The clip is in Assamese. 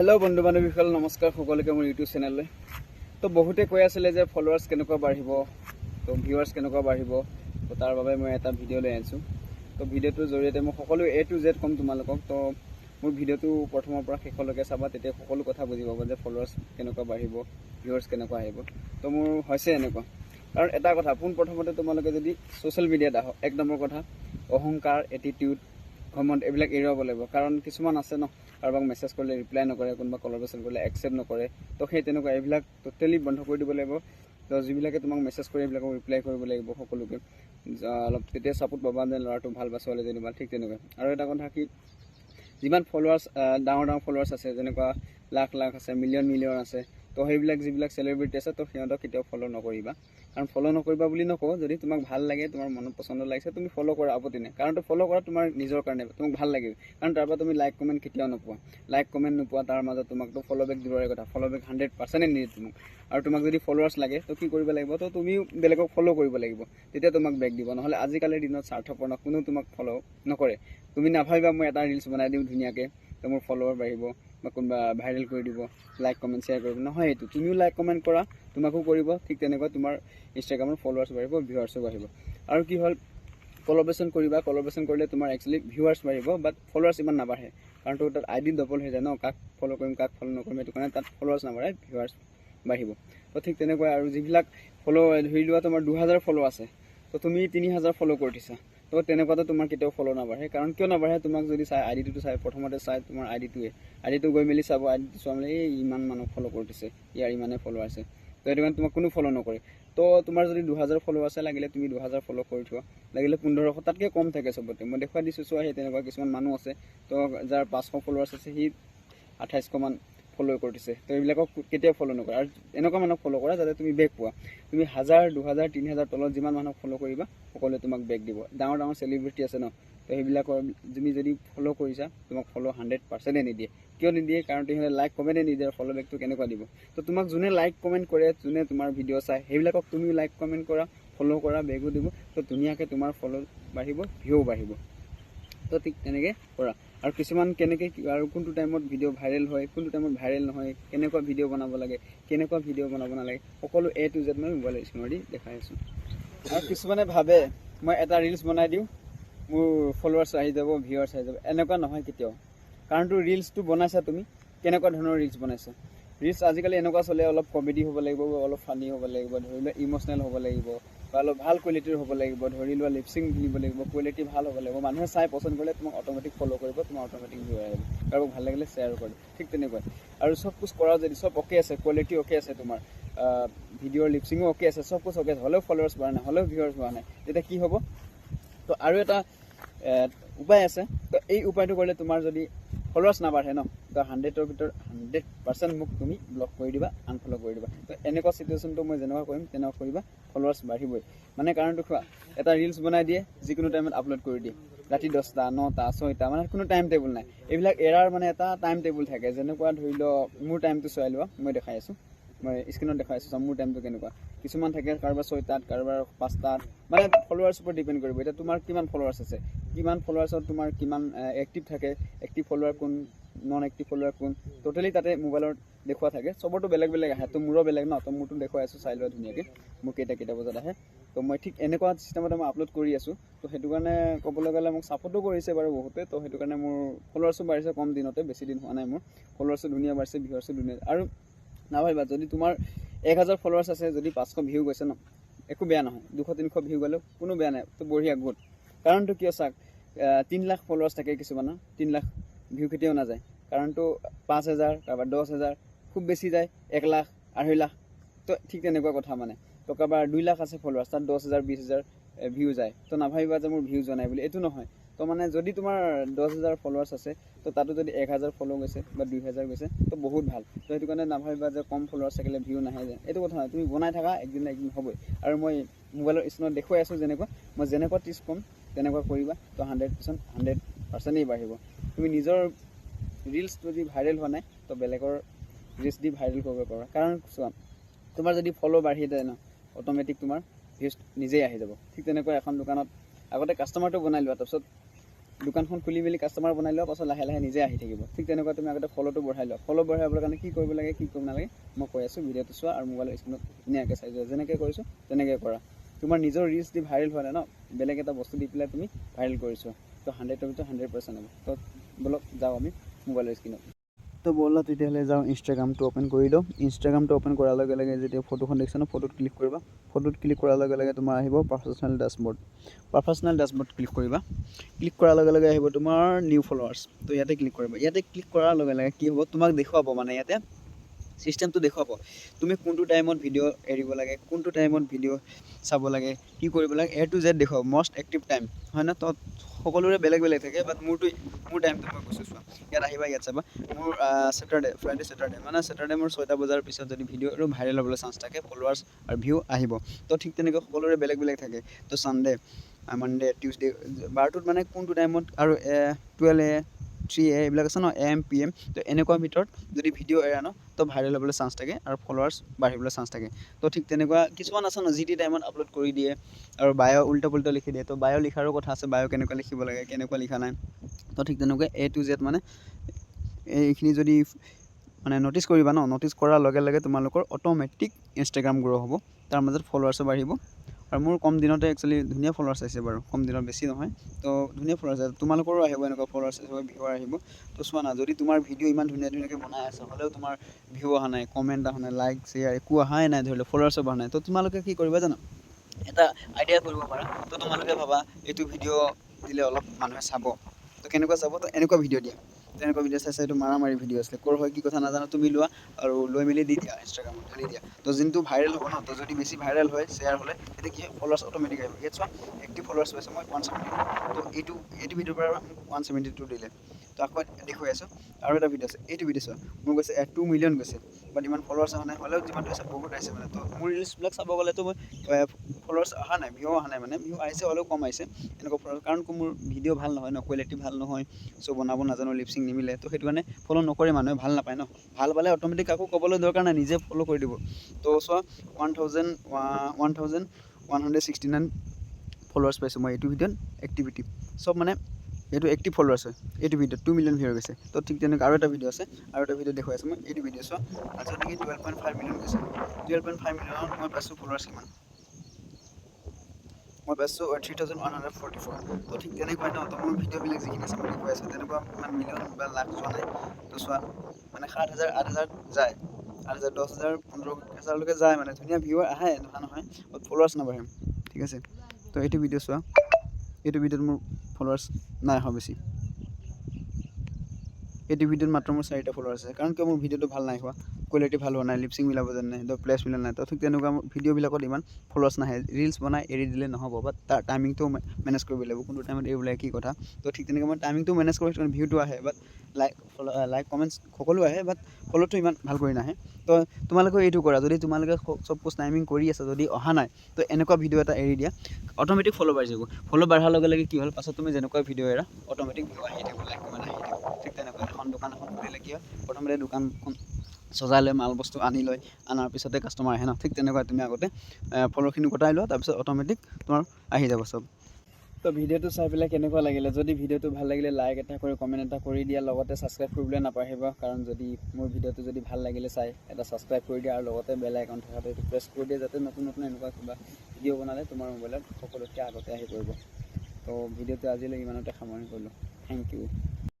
हेलो बंधु बान्धवीসকল नमस्कार সকলোকে মোৰ ইউটিউব চেনেললৈ। তো বহুতে কৈ আছিলে যে ফলোৱাৰ্ছ কেনেকুৱা বাঢ়িব, তো ভিউৱাৰ্ছ কেনেকুৱা বাঢ়িব, তো তাৰ বাবে মই এটা ভিডিঅ' লৈ আনিছোঁ। তো ভিডিঅ'টোৰ জৰিয়তে মই সকলো A to Z ক'ম তোমালোকক। তো মোৰ ভিডিঅ'টো প্ৰথমৰ পৰা শেষলৈকে চাবা, তেতিয়া সকলো কথা বুজি পাবা যে ফলোৱাৰ্ছ কেনেকুৱা বাঢ়িব, ভিউৱাৰ্ছ কেনেকুৱা আহিব। তো মোৰ হৈছে এনেকুৱা, কাৰণ এটা কথা পোনপ্ৰথমতে তোমালোকে যদি ছ'চিয়েল মিডিয়াত আহক, এক নম্বৰ কথা অহংকাৰ, এটিটিউড, ঘমণ্ড এইবিলাক এৰিব লাগিব। কাৰণ কিছুমান আছে ন, কাৰোবাক মেছেজ কৰিলে ৰিপ্লাই নকৰে, কোনোবা কলাবৰেশ্যন কৰিলে একচেপ্ট নকৰে। তো সেই তেনেকুৱা এইবিলাক টোটেলি বন্ধ কৰি দিব লাগিব। তো যিবিলাকে তোমাক মেছেজ কৰে এইবিলাকক ৰিপ্লাই কৰিব লাগিব সকলোকে, অলপ তেতিয়া ছাপোৰ্ট পাবা যে ল'ৰাটো ভাল বা ছোৱালীজনী ভাল। ঠিক তেনেকুৱা আৰু এটা কথা কি, যিমান ফলোৱাৰ্ছ ডাঙৰ ডাঙৰ ফলোৱাৰ্ছ আছে, যেনেকুৱা লাখ লাখ আছে, মিলিয়ন মিলিয়ন আছে, তো সেইবিলাক যিবিলাক চেলিব্ৰিটি আছে, তো সিহঁতক কেতিয়াও ফ'ল' নকৰিবা। কাৰণ ফ'ল' নকৰিবা বুলি নকওঁ, যদি তোমাক ভাল লাগে, তোমাৰ মনত পচন্দ লাগিছে, তুমি ফ'ল' কৰা, আপত্তি নাই। কাৰণ তো ফ'ল' কৰা তোমাৰ নিজৰ কাৰণে, তোমাক ভাল লাগে। কাৰণ তাৰ পৰা তুমি লাইক কমেণ্ট কেতিয়াও নোপোৱা, লাইক কমেণ্ট নোপোৱা, তাৰ মাজত তোমাকতো ফ'ল' বেক দিবৰে কথা। ফ'ল' বেক 100% নিদিয়ে তোমাক। আৰু তোমাক যদি ফলোৱাৰ্ছ লাগে তো কি কৰিব লাগিব, তো তুমিও বেলেগক ফ'ল' কৰিব লাগিব, তেতিয়া তোমাক বেক দিব। নহ'লে আজিকালিৰ দিনত স্বাৰ্থপৰ কোনো তোমাক ফ'ল' নকৰে। তুমি নাভাবিবা মই এটা ৰিলছ বনাই দিওঁ ধুনীয়াকৈ, তো মোৰ ফলোৱাৰ বাঢ়িব বা কোনোবা ভাইৰেল কৰি দিব, লাইক কমেণ্ট শ্বেয়াৰ কৰিব। নহয়, এইটো তুমিও লাইক কমেণ্ট কৰা, তোমাকো কৰিব। ঠিক তেনেকৈ তোমাৰ ইনষ্টাগ্ৰামৰ ফলোৱাৰ্ছ বাঢ়িব, ভিউৱাৰ্ছো বাঢ়িব। আৰু কি হ'ল, কলাবৰেশ্যন কৰিবা, কলাবৰেশ্যন কৰিলে তোমাৰ একচুৱেলি ভিউৱাৰ্ছ বাঢ়িব, বাট ফলোৱাৰ্ছ ইমান নাবাঢ়ে। কাৰণ তো তাত আইডি ডবল হৈ যায় ন, কাক ফ'ল' কৰিম কাক ফ'ল' নকৰিম, সেইটো কাৰণে তাত ফলোৱাৰ্ছ নাবাঢ়ে, ভিউৱাৰ্ছ বাঢ়িব। তো ঠিক তেনেকৈ আৰু যিবিলাক ফ'ল' ধৰি লোৱা তোমাৰ 2000 ফ'ল' আছে, তো তুমি 3000 ফ'ল' কৰি দিছা, তো তেনেকুৱাতো তোমাৰ কেতিয়াও ফ'ল' নাবাঢ়ে। কাৰণ কিয় নাবাঢ়ে, তোমাক যদি চাই আইডিটো চাই, প্ৰথমতে চাই তোমাৰ আইডিটো গৈ মেলি চাব, আইডিটো চোৱা মেলি এই ইমান মানুহ ফ'ল' কৰি দিছে, ইয়াৰ ইমানে ফ'ল' আছে, তো সেইটো কাৰণে তোমাক কোনো ফ'ল' নকৰে। তো তোমাৰ যদি 2000 ফ'ল' আছে, লাগিলে তুমি 2000 ফ'ল' কৰি থোৱা, লাগিলে 1500, তাতকৈ কম থাকে চবতে। মই দেখুৱাই দিছোঁ চোৱা, সেই তেনেকুৱা কিছুমান মানুহ আছে, তো যাৰ 500 ফ'ল'ৱাৰ্ছ আছে, সি 2800 মান ফ'ল' কৰি দিছে। তো এইবিলাকক কেতিয়াও ফ'ল' নকৰে। আৰু এনেকুৱা মানুহক ফ'ল' কৰা যাতে তুমি বেক পোৱা। তুমি 1000, 2000, 3000 তলত যিমান মানুহক ফ'ল' কৰিবা, সকলোৱে তোমাক বেক দিব। ডাঙৰ ডাঙৰ চেলিব্ৰিটি আছে ন, তো সেইবিলাকৰ তুমি যদি ফ'ল' কৰিছা, তোমাক ফ'ল' 100% নিদিয়ে। কিয় নিদিয়ে, কাৰণ সিহঁতে লাইক কমেণ্টে নিদিয়ে, ফ'ল' বেকটো কেনেকুৱা দিব। তো তোমাক যোনে লাইক কমেণ্ট কৰে, যোনে তোমাৰ ভিডিঅ' চাই, সেইবিলাকক তুমি লাইক কমেণ্ট কৰা, ফ'ল' কৰা, বেগো দিব। তো ধুনীয়াকৈ তোমাৰ ফ'ল' বাঢ়িব, ভিউ বাঢ়িব। তো ঠিক তেনেকৈ কৰা। আৰু কিছুমান কেনেকৈ আৰু কোনটো টাইমত ভিডিঅ' ভাইৰেল হয়, কোনটো টাইমত ভাইৰেল নহয়, কেনেকুৱা ভিডিঅ' বনাব লাগে, কেনেকুৱা ভিডিঅ' বনাব নালাগে, সকলো A to Z মই মোবাইলৰ স্ক্ৰীণেদি দেখাই আছোঁ। আৰু কিছুমানে ভাবে মই এটা ৰিলছ বনাই দিওঁ, মোৰ ফলোৱাৰ্ছ আহি যাব, ভিউৱাৰ্ছ আহি যাব। এনেকুৱা নহয় কেতিয়াও। কাৰণ তো ৰিলছটো বনাইছা তুমি, কেনেকুৱা ধৰণৰ ৰিলছ বনাইছা। ৰিলছ আজিকালি এনেকুৱা চলে, অলপ কমেডি হ'ব লাগিব, অলপ ফানি হ'ব লাগিব, ধৰি লোৱা ইম'চনেল হ'ব লাগিব, বা অলপ ভাল কোৱালিটিৰ হ'ব লাগিব, ধৰি লোৱা লিপচিং দিব লাগিব, কোৱালিটি ভাল হ'ব লাগিব। মানুহে চাই পচন্দ কৰিলে তোমাক অট'মেটিক ফ'ল' কৰিব, তোমাৰ অট'মেটিক ভিউ আহিব। কাৰোবাক ভাল লাগিলে শ্বেয়াৰ কৰে। ঠিক তেনেকুৱা। আৰু চব কুছ কৰা যদি চব অ'কে আছে, কোৱালিটি অ'কে আছে, তোমাৰ ভিডিঅ'ৰ লিপচিঙো অ'কে আছে, চব কুছ অ'কে আছে, হ'লেও ফলোৱাৰ্ছ বঢ়া নাই, হ'লেও ভিউৱাৰ্ছ বঢ়া নাই, তেতিয়া কি হ'ব। তো আৰু এটা উপায় আছে। তো এই উপায়টো কৰিলে তোমাৰ যদি ফলোৱাৰ্ছ নাবাঢ়ে ন, তো 100ৰ ভিতৰত 100% মোক তুমি ব্লক কৰি দিবা, আনফল' কৰি দিবা। তো এনেকুৱা চিটুৱেশ্যনটো মই যেনেকুৱা কৰিম তেনেকুৱা কৰিবা, ফলোৱাৰ্ছ বাঢ়িবই। মানে কাৰণটো খোৱা, এটা ৰিলছ বনাই দিয়ে, যিকোনো টাইমত আপলোড কৰি দিয়ে, ৰাতি 10টা, 9টা, 6টা, মানে কোনো টাইম টেবুল নাই। এইবিলাক এৰাৰ মানে এটা টাইম টেবুল থাকে। যেনেকুৱা ধৰি লওক মোৰ টাইমটো চাই লোৱা, মই দেখাই আছোঁ, মই স্ক্ৰীণত দেখাই আছোঁ, মোৰ টাইমটো কেনেকুৱা। কিছুমান থাকে কাৰোবাৰ 6টাত, কাৰোবাৰ 5টাত, মানে ফলোৱাৰ্ছৰ ওপৰত ডিপেণ্ড কৰিব। এতিয়া তোমাৰ কিমান ফলোৱাৰ্ছ আছে, কিমান ফলোৱাৰ্ছত তোমাৰ কিমান এক্টিভ থাকে, এক্টিভ ফলোৱাৰ কোন, নন এক্টিভ ফলোৱাৰ কোন, টোটেলি তাতে মোবাইলত দেখুওৱা থাকে। চবৰতো বেলেগ বেলেগ আহে, তো মোৰো বেলেগ ন, তো মোৰতো দেখুৱাই আছোঁ, চাই লোৱা ধুনীয়াকৈ মোৰ কেইটা বজাত আহে। তো মই ঠিক এনেকুৱা চিষ্টেমতে মই আপলোড কৰি আছোঁ। তো সেইটো কাৰণে ক'বলৈ গ'লে মোক ছাপোৰ্টো কৰিছে বাৰু বহুতে। তো সেইটো কাৰণে মোৰ ফলোৱাৰ্ছো বাঢ়িছে কম দিনতে, বেছি দিন হোৱা নাই। মোৰ ফলোৱাৰ্ছো ধুনীয়া বাঢ়িছে, ভিউৱাৰ্ছো ধুনীয়া। আৰু নাভাবিবা যদি তোমাৰ 1000 ফলোৱাৰ্ছ আছে, যদি 500 ভিউ গৈছে ন, একো বেয়া নহয়। 200-300 ভিউ গ'লেও কোনো বেয়া নাই, তো বঢ়িয়া গুড। কাৰণটো কিয় চাওক, 3 লাখ ফলোৱাৰ্ছ থাকে কিছুমানৰ, 3 লাখ ভিউ কেতিয়াও নাযায়। কাৰণটো 5000, কাৰোবাৰ 10000, খুব বেছি যায় 1 লাখ, 2.5 লাখ। তো ঠিক তেনেকুৱা কথা মানে। তো কাৰোবাৰ 2 লাখ আছে ফলোৱাৰ্ছ, তাত 10000, 20000 ভিউ যায়। তো নাভাবিবা যে মোৰ ভিউ যোৱা নাই বুলি, এইটো নহয়। তো মানে যদি তোমাৰ 10000 ফলোৱাৰ্ছ আছে, তো তাতো যদি 1000 ফ'ল' গৈছে বা 2000 গৈছে, তো বহুত ভাল। তো সেইটো কাৰণে নাভাবিবা যে কম ফলোৱাৰ্ছ থাকিলে ভিউ নাহে যে, এইটো কথা নহয়। তুমি বনাই থাকা, একদিন না একদিন হ'বই। আৰু মই মোবাইলৰ স্ক্ৰীণত দেখুৱাই আছোঁ যেনেকুৱা, মই যেনেকুৱা টিপছ ক'ম তেনেকুৱা কৰিবা, তো 100%ই বাঢ়িব। তুমি নিজৰ ৰিলছ যদি ভাইৰেল হোৱা নাই, তো বেলেগৰ ৰিলছ দি ভাইৰেল কৰিব পাৰা। কাৰণ চোৱা, তোমাৰ যদি ফ'ল' বাঢ়ি যায় ন, অট'মেটিক তোমাৰ ভিউজ নিজেই আহি যাব। ঠিক তেনেকৈ এখন দোকানত আগতে কাষ্টমাৰটো বনাই লোৱা, তাৰপিছত দোকানখন খুলি মেলি কাষ্টমাৰ বনাই লোৱা পাছত লাহে লাহে নিজে আহি থাকিব ঠিক তেনেকুৱা তুমি আগতে ফল'টো বঢ়াই লোৱা ফল' বঢ়াবৰ কাৰণে কি কৰিব লাগে কি কৰিব নালাগে মই কৈ আছোঁ ভিডিঅ'টো চোৱা আৰু মোবাইলৰ স্ক্ৰীণত ধুনীয়াকৈ চাই যোৱা যেনেকৈ কৰিছোঁ তেনেকৈ কৰা তোমাৰ নিজৰ ৰিচ দি ভাইৰেল হোৱা নাই ন বেলেগ এটা বস্তু দি পেলাই তুমি ভাইৰেল কৰিছোঁ তো 100% হ'ব তো বলক যাওঁ আমি মোবাইলৰ স্ক্ৰীণত তো ব'লা তেতিয়াহ'লে যাওঁ ইনষ্টাগ্ৰামটো অ'পেন কৰি লওঁ ইনষ্টাগ্ৰামটো অ'পেন কৰাৰ লগে লগে যেতিয়া ফটোখন দেখিছা ন ফটোত ক্লিক কৰিবা ফটোত ক্লিক কৰাৰ লগে লগে তোমাৰ আহিব প্ৰফেশ্যনেল ডেছবৰ্ড ক্লিক কৰিবা ক্লিক কৰাৰ লগে লগে আহিব তোমাৰ নিউ ফলোৱাৰ্ছ তো ইয়াতে ক্লিক কৰিবা ইয়াতে ক্লিক কৰাৰ লগে লগে কি হ'ব তোমাক দেখুৱাব মানে ইয়াতে চিষ্টেমটো দেখুৱাব তুমি কোনটো টাইমত ভিডিঅ' এৰিব লাগে কোনটো টাইমত ভিডিঅ' চাব লাগে কি কৰিব লাগে A to Z দেখুৱাব মষ্ট এক্টিভ টাইম হয় ন তো সকলোৰে বেলেগ বেলেগ থাকে বাট মোৰ টাইমটো মই কৈছোঁ চোৱা ইয়াত আহিবা ইয়াত চাবা মোৰ ফ্ৰাইডে মানে ছেটাৰডে মোৰ 6টা বজাৰ পিছত যদি ভিডিঅ' আৰু ভাইৰেল হ'বলৈ চান্স থাকে ফলোৱাৰ্ছ আৰু ভিউ আহিব তো ঠিক তেনেকৈ সকলোৰে বেলেগ বেলেগ থাকে তো ছানডে মানডে টিউজডে বাৰটোত মানে কোনটো টাইমত আৰু 12 AM 3 AM এইবিলাক আছে ন AM PM তো এনেকুৱা ভিতৰত যদি ভিডিঅ' এৰা ন তো ভাইৰেল হ'বলৈ চান্স থাকে আৰু ফলোৱাৰ্ছ বাঢ়িবলৈ চান্স থাকে তো ঠিক তেনেকুৱা কিছুমান আছে ন যি টি টাইমত আপলোড কৰি দিয়ে আৰু বায়' উল্টা পুল্টা লিখি দিয়ে তো বায়' লিখাৰো কথা আছে বায়' কেনেকুৱা লিখিব লাগে কেনেকুৱা লিখা নাই তো ঠিক তেনেকৈ A to Z মানে এইখিনি যদি মানে ন'টিচ কৰিবা ন ন'টিচ কৰাৰ লগে লগে তোমালোকৰ অট'মেটিক ইনষ্টাগ্ৰাম গ্ৰ' হ'ব তাৰ মাজত ফলোৱাৰ্ছো বাঢ়িব আৰু মোৰ কম দিনতে একচুৱেলি ধুনীয়া ফলোৱাৰ্ছ আহিছে বাৰু কম দিনত বেছি নহয় তো ধুনীয়া ফলোৱাৰ্ছ আহিছে তোমালোকৰো আহিব এনেকুৱা ফলোৱাৰ্ছ আহিব ভিউৱাৰ আহিব তো চোৱা না যদি তোমাৰ ভিডিঅ' ইমান ধুনীয়াকৈ বনাই আছে হ'লেও তোমাৰ ভিউ অহা নাই কমেণ্ট অহা নাই লাইক শ্বেয়াৰ একো অহাই নাই ধৰি লওক ফলোৱাৰ্ছো বঢ়া নাই তো তোমালোকে কি কৰিবা জানো এটা আইডিয়া কৰিব পাৰা তো তোমালোকে ভাবা এইটো ভিডিঅ' দিলে অলপ মানুহে চাব তো কেনেকুৱা চাব তো এনেকুৱা ভিডিঅ' দিয়া তেনেকুৱা ভিডিঅ' চাইছে এইটো মাৰামাৰি ভিডিঅ' আছিলে ক'ৰ হয় কি কথা নাজানো তুমি লোৱা আৰু লৈ মেলি দি দিয়া ইনষ্টাগ্ৰামত ঢালি দিয়া তো যোনটো ভাইৰেল হ'ব ন তো যদি বেছি ভাইৰেল হয় শ্বেয়াৰ হ'লে তেতিয়া কি হয় ফলোৱাৰ্ছ অট'মেটিক আহিব ইয়াত চোৱা এক্টিভ ফলোৱাৰ্ছ পাইছোঁ মই 172 তো এইটো ভিডিঅ'ৰ পৰা 172 দিলে তো আকৌ দেখুৱাই আছোঁ আৰু এটা ভিডিঅ' আছে এইটো ভিডিঅ' চোৱা মোৰ গৈছে 2 মিলিয়ন গৈছে বাট ইমান ফলোৱাৰ্ছ অহা নাই হ'লেও যিমানটো আছে বহুত আহিছে মানে তো মোৰ ৰিলচবিলাক চাব গ'লেতো মই ফলোৱাৰ্ছ অহা নাই ভিউ অহা নাই মানে ভিউ আহিছে হ'লেও কম আহিছে এনেকুৱা ফলোৱাৰ্ছ কাৰণ মোৰ ভিডিঅ' ভাল নহয় ন কোৱালিটি ভাল নহয় চ' বনাব নাজানো লিপচিং নিমিলে তো সেইটো কাৰণে ফ'ল' নকৰে মানুহে ভাল নাপায় ন ভাল পালে অট'মেটিক কাকো ক'বলৈ দৰকাৰ নাই নিজে ফ'ল' কৰি দিব তো চোৱা 1169 ফলোৱাৰ্ছ পাইছোঁ মই এইটো ভিডিঅ'ত এক্টিভিটি চব মানে এইটো এক্টিভ ফলোৱাৰ্ছ হয় এইটো ভিডিঅ'ত 2 মিলিয়ন ভিউ হৈ গৈছে তো ঠিক তেনেকৈ আৰু এটা ভিডিঅ' আছে আৰু এটা ভিডিঅ' দেখুৱাই আছোঁ মই এইটো ভিডিঅ' চোৱা আজি নেকি 12.5 মিলিয়ন গৈছে 12.5 মিলিয়নত মই পাইছোঁ ফলোৱাৰ্ছ কিমান মই পাইছোঁ 3144 তো ঠিক তেনেকুৱাই ন তো মোৰ ভিডিঅ'বিলাক যিখিনি আছে মই দেখুৱাই আছোঁ তেনেকুৱা ইমান মিলিয়ন বা লাখ যোৱা নাই তো চোৱা মানে 7,000 8,000 যায় 8,000 10,000 15,000লৈকে যায় মানে ধুনীয়া ভিউ আহে নোহোৱা নহয় বাট ফলোৱাৰ্ছ নাবাঢ়ে ঠিক আছে তো এইটো ভিডিঅ' চোৱা এইটো ভিডিঅ'ত মোৰ ফলোৱাৰ্ছ নাই অহা বেছি এইটো ভিডিঅ'ত মাত্ৰ মোৰ 4টা ফলোৱাৰ্ছ আছে কাৰণ কিয় মোৰ ভিডিঅ'টো ভাল নাই হোৱা কোৱালিটি ভাল হোৱা নাই লিপচিং মিলাব জানে নাই তো প্লেচ মিলা নাই তো ঠিক তেনেকুৱা ভিডিঅ'বিলাকত ইমান ফলোৱাৰ্ছ নাহে ৰিলচ বনাই এৰি দিলে নহ'ব বাট তাৰ টাইমিংটো মেনেজ কৰিব লাগিব কোনটো টাইমত এৰিব লাগে কি কথা তো ঠিক তেনেকৈ মই টাইমিংটো মেনেজ কৰি ভিউটো আহে বাট লাইক কমেণ্টছ সকলো আহে বাট ফ'ল'টো ইমান ভাল কৰি নাহে তো তোমালোকে এইটো কৰা যদি তোমালোকে চাপ'জ টাইমিং কৰি আছে যদি অহা নাই তো এনেকুৱা ভিডিঅ' এটা এৰি দিয়া অট'মেটিক ফ'ল' বাঢ়ি যাব ফ'ল' বাঢ়াৰ লগে লগে কি হ'ল পাছত তুমি যেনেকুৱা ভিডিঅ' এৰা অট'মেটিক ভিউ আহি থাকিব লাইক কমেণ্ট আহি থাকিব ঠিক তেনেকৈ এখন দোকান এখন খুলিলে কি হয় প্ৰথমতে দোকানখন সজাই লৈ মাল বস্তু আনি লৈ আনাৰ পিছতে কাষ্টমাৰ আহে ন ঠিক তেনেকুৱা তুমি আগতে ফ'ল'খিনি গোটাই লোৱা তাৰপিছত অট'মেটিক তোমাৰ আহি যাব চব তো ভিডিঅ'টো চাই পেলাই কেনেকুৱা লাগিলে যদি ভিডিঅ'টো ভাল লাগিলে লাইক এটা কৰি কমেণ্ট এটা কৰি দিয়া লগতে ছাবস্ক্ৰাইব কৰিবলৈ নাপাহৰিব কাৰণ যদি মোৰ ভিডিঅ'টো যদি ভাল লাগিলে চাই এটা ছাবস্ক্ৰাইব কৰি দিয়া আৰু লগতে বেল আইকন থকাটো এইটো প্ৰেছ কৰি দিয়া যাতে নতুন নতুন এনেকুৱা কিবা ভিডিঅ' বনালে তোমাৰ মোবাইলত সকলোতকৈ আগতে আহি পৰিব তো ভিডিঅ'টো আজিলৈ ইমানতে সামৰণি কৰিলোঁ থেংক ইউ